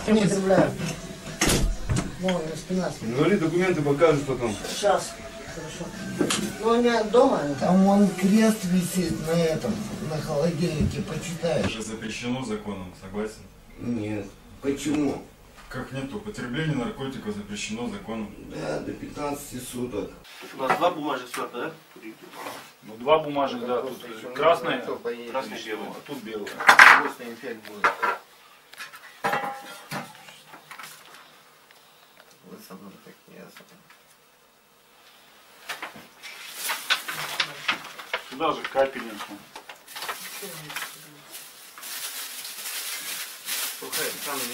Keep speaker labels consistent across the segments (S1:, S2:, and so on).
S1: Не потребляю. Ну, спина.
S2: Говори, документы покажешь потом.
S1: Сейчас. Хорошо. Ну, у меня дома. Там вон крест висит на этом, на холодильнике, почитаешь.
S3: Это запрещено законом, согласен?
S2: Нет. Почему?
S3: Как нет, употребление наркотиков запрещено законом.
S2: Да, до 15 суток.
S4: У нас два бумажек света, да?
S5: Ну, два бумажек, да, тут красное,
S4: Красный и белый.
S5: а тут белый.
S1: Вкусный эффект будет. Вот со мной так не особо.
S5: Сюда же капельницу.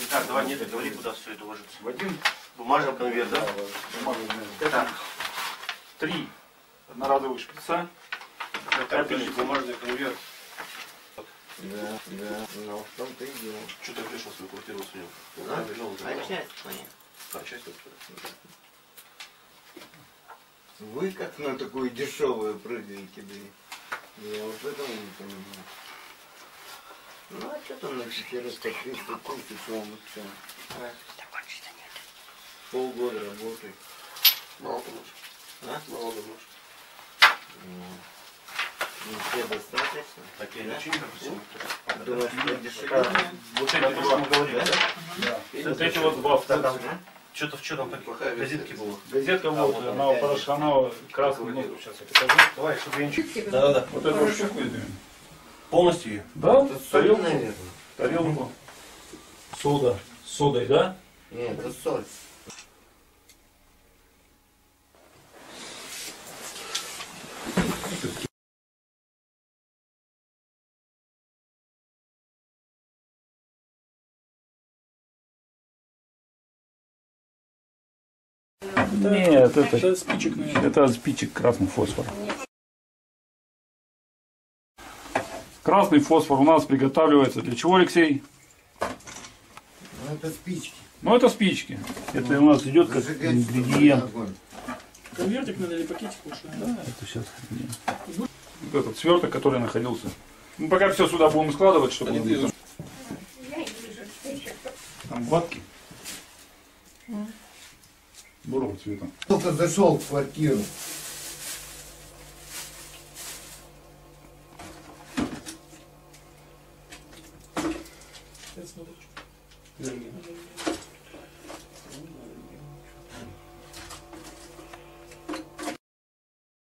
S4: Так, давай, нет, говори, куда все это ложится.
S5: В один
S4: Бумажный конверт, да?
S5: это 3 одноразовых шприца.
S4: Капельник, бумажный конверт.
S1: Да, но в том-то и дело.
S4: Что ты пришел в свою квартиру снял?
S1: А часть моя.
S4: А, часть вообще.
S1: Вы как на такую дешевую прыгаете, блин. Я вот этого не понимаю. Ну а что там на 400, 300 тысяч, вам все? Полгода работает.
S4: Мало думаешь?
S1: А?
S4: Мало думаешь.
S1: Ну, все достаточно.
S4: Так я иначе не просил.
S1: Думаешь, что дешевле?
S5: Вот
S4: Это
S5: эти
S4: что мы
S5: два.
S4: говорили, да?
S5: Да. Вот эти вот два.
S4: Что-то в черном такие газетки было.
S5: Газетка вот, она порошана красным носом. Сейчас я покажу.
S4: Давай, чтобы я ничего. Да.
S5: Вот эту вот штуку это.
S4: Полностью ее?
S5: Да,
S2: Это соль,
S5: тарелку.
S2: наверное.
S5: Тарелку. Сода. С содой, да?
S2: Нет, это соль.
S5: Нет, это спичек, это от спичек красный фосфор. Красный фосфор у нас приготавливается для чего, Алексей?
S1: Ну это спички.
S5: Ну это спички. Это у нас идет как
S1: Зажигать
S5: ингредиент.
S1: огонь.
S6: Конвертик надо или пакетик лучше?
S5: Да, это сейчас. Вот этот сверток, который находился. Мы пока все сюда будем складывать, чтобы там ватки. Бурого цвета.
S1: Только зашел в квартиру.
S6: Сейчас смотрю.